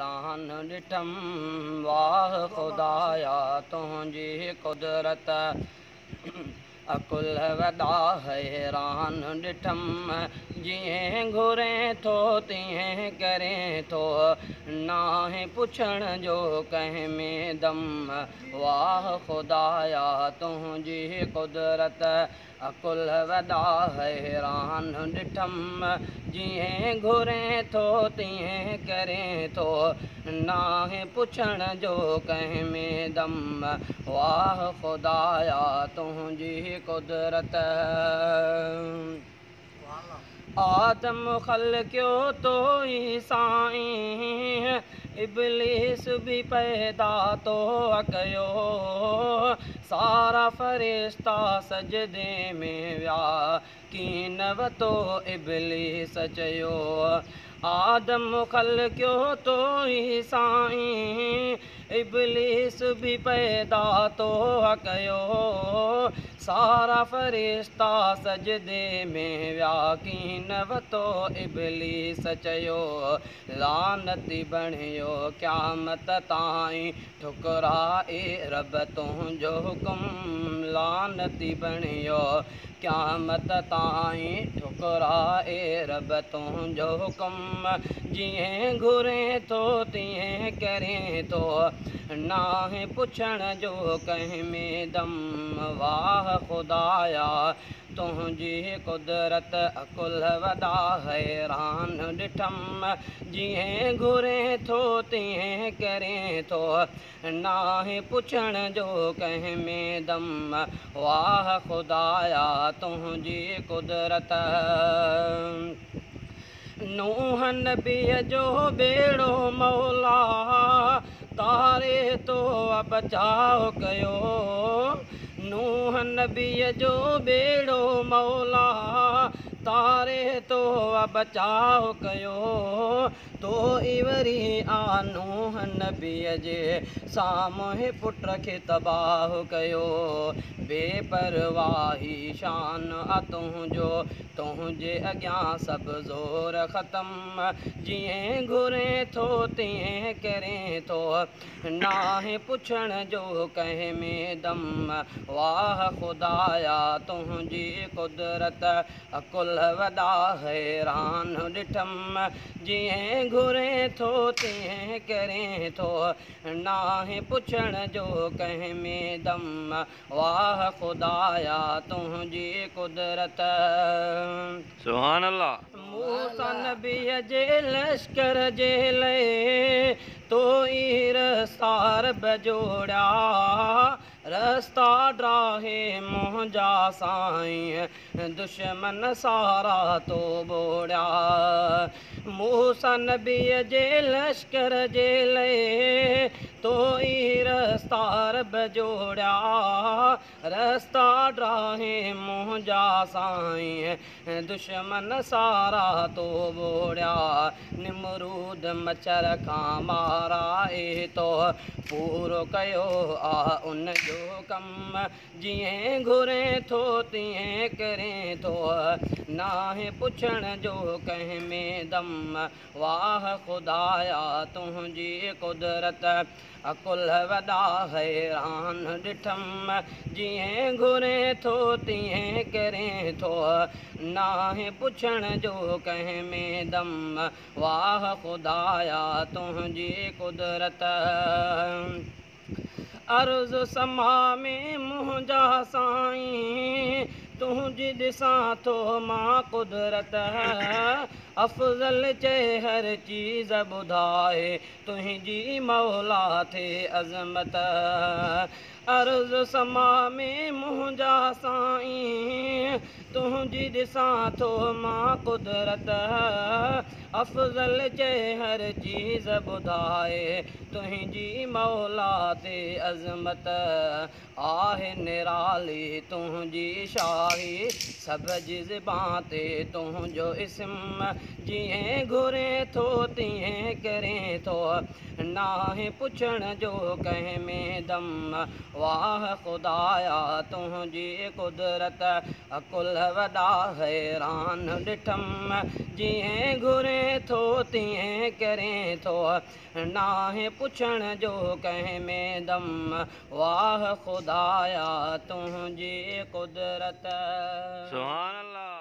हैरान ॾिठम वाह खुदाया तुंहिंजी कुदरत अकुल वॾा हैरान ॾिठम जीअं घुरे थो तीअं करे थो नाहे पुछण जो कंहिं में दम वाह खुदाया तुंहिंजी कुदरत अकुल वॾा हैरान ॾिठम जीअं घुरे थो तीअं करे थो नाहे पुछण जो कंहिं में दम वाह खुदाया तुंहिंजी कुदरत आदम ख़लक़ियो तो ई साईं इब्लीस भी पैदा तो कयो सारा फ़रिश्ता सजदे में विया कीन वतो इब्लीस चयो आदम ख़लक़ियो तो ई साईं इब्लीस भी पैदा तो कयो सारा फ़रिश्ता सजदे में विया कीन वतो इब्लीस चयो लानती बणियो क़यामत ताईं ठुकराए रब तुंहिंजो हुकुम लानती बणियो क़यामत ताईं ठुकराए रब तुंहिंजो हुकुम जीअं घुरे थो तीअं करे थो नाहे पुछण जो कंहिं में दम वाह खुदाया तुंहिंजी कुदरत अकुल वॾा हैरान ॾिठम जीअं घुरे थो तीअं करे थो नाहे पुछण जो कंहिं में दम वाह खुदाया तुंहिंजी कुदरत नूह नबीअ जो बेड़ो मौला तारे तो बचाव कयो नूह नबीअ जो बेड़ो मौला तारे तो बचाव कयो तो इवरी आ नूह नबीअ जे साम्हूं पुट खे तबाह कयो बेपरवाही शान आ तुंहिंजो तुंहिंजे अॻियां सभु ज़ोर ख़तम जीअं घुरे थो तीअं करे थो नाहे पुछण जो कंहिं में दम वाह खुदाया तुंहिंजी कुदरत अकुल वॾा हैरान ॾिठम जीअं घुरे थो तीअं करे थो नाहे पुछण जो कंहिं में दम वाह खुदाया तुंहिंजी कुदरत सुभान अल्लाह मूसा नबीअ जे लश्कर जे लाइ तो ई रस्ता बजोड़िया रस्ता ड्राहे मुंहिंजा साईं दुश्मन सारा तो बोड़िया मूसा नबीअ जे लश्कर जे लाइ तो ई रस्ता बजोड़िया रस्ता ड्राहे मुंहिंजा साईं दुश्मन सारा तो बोड़िया निमरूद मच्छर खां माराए तो पूरो कयो आ उन जो कम जीअं घुरे थो तीअं करे थो नाहे पुछण जो कंहिं में दम वाह खुदाया तुंहिंजी कुदरत अकुल वॾा हैरान ॾिठम जीअं घुरे थो तीअं करे थो नाहे पुछण जो कंहिं में दम वाह खुदाया तुंहिंजी कुदरत अर्ज़ समा में मुंहिंजा साईं तुंहिंजी ॾिसां थो मां कुदरत अफ़ज़ल चए हर चीज़ ॿुधाए तुंहिंजी मौला थे अज़मत अर्ज़ समा में मुंहिंजा साईं तुंहिंजी ॾिसां थो मां कुदरत अफ़ज़ल चए हर चीज़ ॿुधाए तुंहिंजी मौला ते अज़मत आहे निराली तुंहिंजी शाही सभु जी ज़बान ते तुंहिंजो इस्म जीअं घुरे थो तीअं करे थो नाहे पुछण जो कंहिं में दम वाह ख़ुदाया तुंहिंजी कुदरत कुल वॾा हैरान ॾिठम जीअं घुरे थो तीअं करे थो नाहे पुछण जो कंहिं में दम वाह ख़ुदाया तुंहिंजी कुदरत। सुभान अल्लाह।